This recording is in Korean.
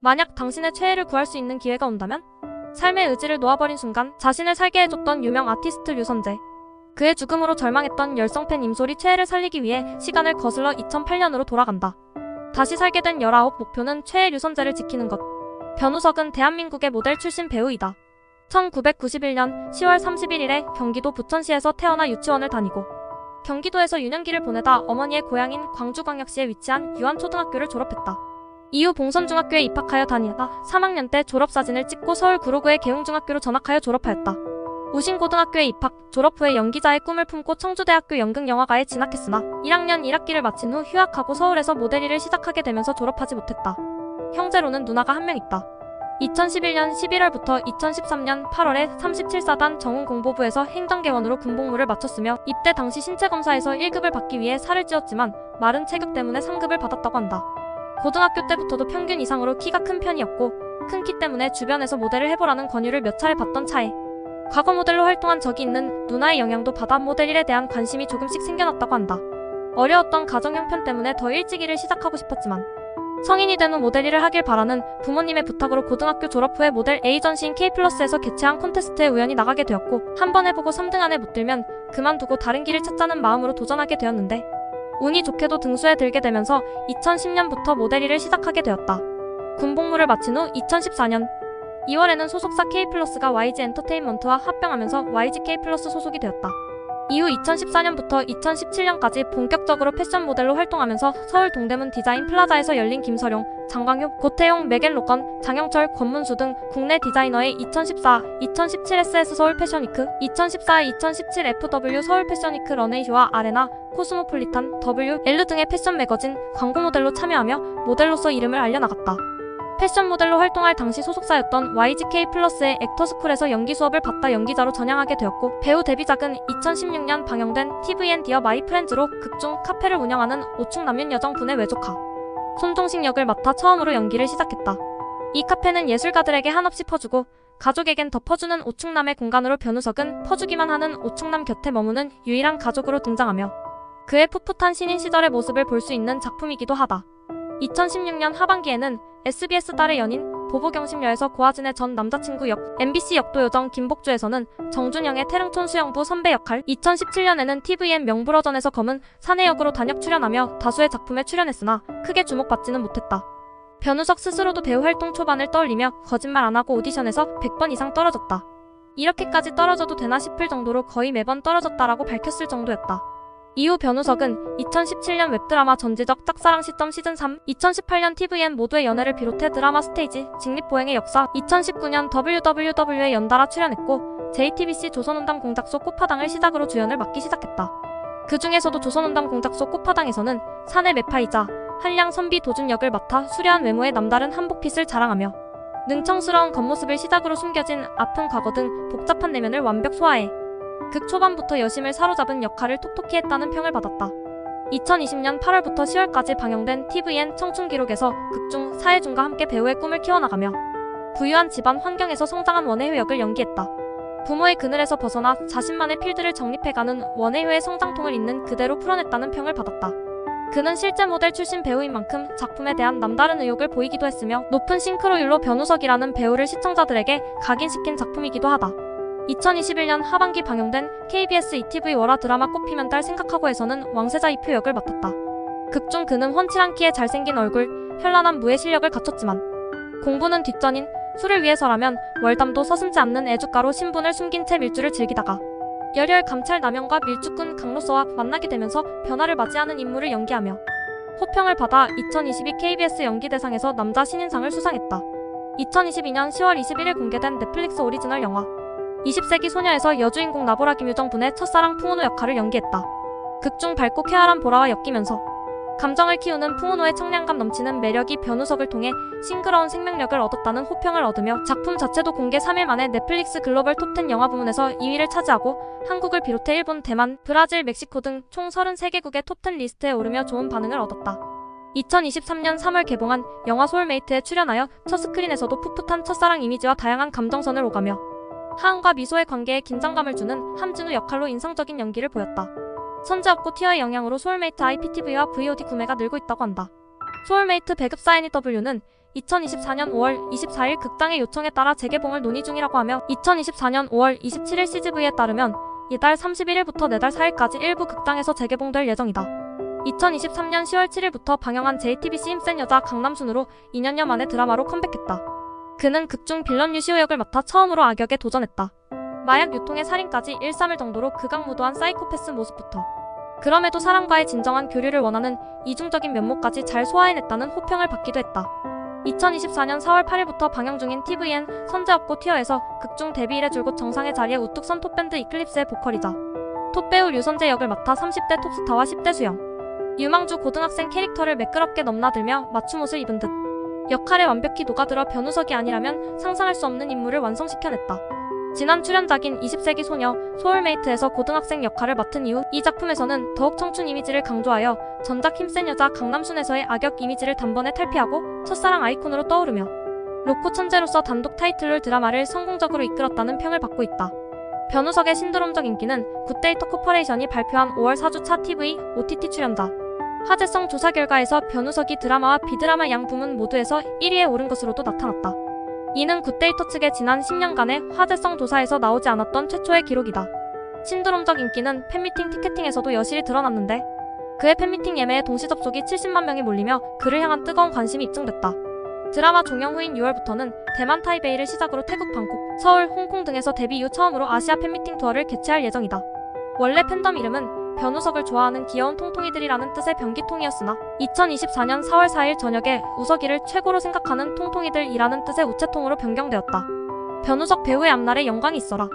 만약 당신의 최애를 구할 수 있는 기회가 온다면? 삶의 의지를 놓아버린 순간 자신을 살게 해줬던 유명 아티스트 류선재. 그의 죽음으로 절망했던 열성팬 임솔이 최애를 살리기 위해 시간을 거슬러 2008년으로 돌아간다. 다시 살게 된 19 목표는 최애 류선재를 지키는 것. 변우석은 대한민국의 모델 출신 배우이다. 1991년 10월 31일에 경기도 부천시에서 태어나 유치원을 다니고 경기도에서 유년기를 보내다 어머니의 고향인 광주광역시에 위치한 유한초등학교를 졸업했다. 이후 봉선중학교에 입학하여 다니다가 3학년 때 졸업사진을 찍고 서울 구로구의 계웅중학교로 전학하여 졸업하였다. 우신고등학교에 입학, 졸업 후에 연기자의 꿈을 품고 청주대학교 연극영화과에 진학했으나 1학년 1학기를 마친 후 휴학하고 서울에서 모델 일을 시작하게 되면서 졸업하지 못했다. 형제로는 누나가 한 명 있다. 2011년 11월부터 2013년 8월에 37사단 정훈공보부에서 행정개원으로 군복무를 마쳤으며 입대 당시 신체검사에서 1급을 받기 위해 살을 찌었지만 마른 체격 때문에 3급을 받았다고 한다. 고등학교 때부터도 평균 이상으로 키가 큰 편이었고 큰 키 때문에 주변에서 모델을 해보라는 권유를 몇 차례 받던 차에 과거 모델로 활동한 적이 있는 누나의 영향도 받아 모델 일에 대한 관심이 조금씩 생겨났다고 한다. 어려웠던 가정 형편 때문에 더 일찍 일을 시작하고 싶었지만 성인이 된 후 모델 일을 하길 바라는 부모님의 부탁으로 고등학교 졸업 후에 모델 에이전시인 K플러스에서 개최한 콘테스트에 우연히 나가게 되었고 한 번 해보고 3등 안에 못 들면 그만두고 다른 길을 찾자는 마음으로 도전하게 되었는데 운이 좋게도 등수에 들게 되면서 2010년부터 모델 일을 시작하게 되었다. 군복무를 마친 후 2014년 2월에는 소속사 K플러스가 YG 엔터테인먼트와 합병하면서 YG K플러스 소속이 되었다. 이후 2014년부터 2017년까지 본격적으로 패션 모델로 활동하면서 서울 동대문 디자인 플라자에서 열린 김서룡, 장광효, 고태용, 메겔로건, 장영철, 권문수 등 국내 디자이너의 2014, 2017 SS 서울 패션위크, 2014, 2017 FW 서울 패션위크 런웨이쇼와 아레나, 코스모폴리탄, W, L 등의 패션 매거진, 광고 모델로 참여하며 모델로서 이름을 알려나갔다. 패션 모델로 활동할 당시 소속사였던 YGK 플러스의 액터스쿨에서 연기 수업을 받다 연기자로 전향하게 되었고 배우 데뷔작은 2016년 방영된 TVN 디어 마이 프렌즈로 극중 카페를 운영하는 오충남윤 여정분의 외조카 손종식 역을 맡아 처음으로 연기를 시작했다. 이 카페는 예술가들에게 한없이 퍼주고 가족에겐 더 퍼주는 오충남의 공간으로 변우석은 퍼주기만 하는 오충남 곁에 머무는 유일한 가족으로 등장하며 그의 풋풋한 신인 시절의 모습을 볼 수 있는 작품이기도 하다. 2016년 하반기에는 SBS 딸의 연인 보보경심녀에서 고하진의 전 남자친구 역, MBC 역도요정 김복주에서는 정준영의 태릉촌 수영부 선배 역할, 2017년에는 TVN 명불허전에서 검은 사내 역으로 단역 출연하며 다수의 작품에 출연했으나 크게 주목받지는 못했다. 변우석 스스로도 배우 활동 초반을 떠올리며 거짓말 안 하고 오디션에서 100번 이상 떨어졌다. 이렇게까지 떨어져도 되나 싶을 정도로 거의 매번 떨어졌다라고 밝혔을 정도였다. 이후 변우석은 2017년 웹드라마 전지적 짝사랑 시점 시즌3, 2018년 TVN 모두의 연애를 비롯해 드라마 스테이지, 직립보행의 역사, 2019년 WWW에 연달아 출연했고 JTBC 조선온담 공작소 꽃파당을 시작으로 주연을 맡기 시작했다. 그 중에서도 조선온담 공작소 꽃파당에서는 사내 매파이자 한량 선비 도준 역을 맡아 수려한 외모의 남다른 한복핏을 자랑하며 능청스러운 겉모습을 시작으로 숨겨진 아픈 과거 등 복잡한 내면을 완벽 소화해 극 초반부터 여심을 사로잡은 역할을 톡톡히 했다는 평을 받았다. 2020년 8월부터 10월까지 방영된 TVN 청춘기록에서 극중 사회준과 함께 배우의 꿈을 키워나가며 부유한 집안 환경에서 성장한 원혜효 역을 연기했다. 부모의 그늘에서 벗어나 자신만의 필드를 정립해가는 원혜효의 성장통을 있는 그대로 풀어냈다는 평을 받았다. 그는 실제 모델 출신 배우인 만큼 작품에 대한 남다른 의욕을 보이기도 했으며 높은 싱크로율로 변우석이라는 배우를 시청자들에게 각인시킨 작품이기도 하다. 2021년 하반기 방영된 KBS ETV 월화 드라마 꽃피면 딸 생각하고에서는 왕세자 이표 역을 맡았다. 극중 그는 훤칠한 키에 잘생긴 얼굴, 현란한 무의 실력을 갖췄지만 공부는 뒷전인 술을 위해서라면 월담도 서슴지 않는 애주가로 신분을 숨긴 채 밀주를 즐기다가 열혈 감찰 남영과 밀주꾼 강로서와 만나게 되면서 변화를 맞이하는 인물을 연기하며 호평을 받아 2022 KBS 연기대상에서 남자 신인상을 수상했다. 2022년 10월 21일 공개된 넷플릭스 오리지널 영화 20세기 소녀에서 여주인공 나보라 김유정 분의 첫사랑 풍은호 역할을 연기했다. 극중 밝고 쾌활한 보라와 엮이면서 감정을 키우는 풍은호의 청량감 넘치는 매력이 변우석을 통해 싱그러운 생명력을 얻었다는 호평을 얻으며 작품 자체도 공개 3일 만에 넷플릭스 글로벌 톱10 영화 부문에서 2위를 차지하고 한국을 비롯해 일본, 대만, 브라질, 멕시코 등 총 33개국의 톱10 리스트에 오르며 좋은 반응을 얻었다. 2023년 3월 개봉한 영화 소울메이트에 출연하여 첫 스크린에서도 풋풋한 첫사랑 이미지와 다양한 감정선을 오가며 하은과 미소의 관계에 긴장감을 주는 함진우 역할로 인상적인 연기를 보였다. 선제업고 티어의 영향으로 소울메이트 IPTV와 VOD 구매가 늘고 있다고 한다. 소울메이트 배급 사인 EW는 2024년 5월 24일 극장의 요청에 따라 재개봉을 논의 중이라고 하며 2024년 5월 27일 CGV에 따르면 이달 31일부터 내달 4일까지 일부 극장에서 재개봉될 예정이다. 2023년 10월 7일부터 방영한 JTBC 힘센 여자 강남순으로 2년여 만에 드라마로 컴백했다. 그는 극중 빌런 유시오 역을 맡아 처음으로 악역에 도전했다. 마약 유통의 살인까지 일삼을 정도로 극악무도한 사이코패스 모습부터 그럼에도 사람과의 진정한 교류를 원하는 이중적인 면모까지 잘 소화해냈다는 호평을 받기도 했다. 2024년 4월 8일부터 방영 중인 TVN 선제 없고 튀어에서 극중 데뷔 이래 줄곧 정상의 자리에 우뚝 선 톱밴드 이클립스의 보컬이자 톱배우 류선재 역을 맡아 30대 톱스타와 10대 수영, 유망주 고등학생 캐릭터를 매끄럽게 넘나들며 맞춤 옷을 입은 듯 역할에 완벽히 녹아들어 변우석이 아니라면 상상할 수 없는 인물을 완성시켜냈다. 지난 출연작인 20세기 소녀 소울메이트에서 고등학생 역할을 맡은 이후 이 작품에서는 더욱 청춘 이미지를 강조하여 전작 힘센 여자 강남순에서의 악역 이미지를 단번에 탈피하고 첫사랑 아이콘으로 떠오르며 로코 천재로서 단독 타이틀롤 드라마를 성공적으로 이끌었다는 평을 받고 있다. 변우석의 신드롬적 인기는 굿데이터 코퍼레이션이 발표한 5월 4주차 TV, OTT 출연자 화제성 조사 결과에서 변우석이 드라마와 비드라마 양 부문 모두에서 1위에 오른 것으로도 나타났다. 이는 굿데이터 측의 지난 10년간의 화제성 조사에서 나오지 않았던 최초의 기록이다. 신드롬적 인기는 팬미팅 티켓팅에서도 여실히 드러났는데 그의 팬미팅 예매에 동시 접속이 70만 명이 몰리며 그를 향한 뜨거운 관심이 입증됐다. 드라마 종영 후인 6월부터는 대만 타이베이를 시작으로 태국 방콕, 서울, 홍콩 등에서 데뷔 이후 처음으로 아시아 팬미팅 투어를 개최할 예정이다. 원래 팬덤 이름은 변우석을 좋아하는 귀여운 통통이들이라는 뜻의 변기통이었으나 2024년 4월 4일 저녁에 우석이를 최고로 생각하는 통통이들이라는 뜻의 우체통으로 변경되었다. 변우석 배우의 앞날에 영광이 있어라.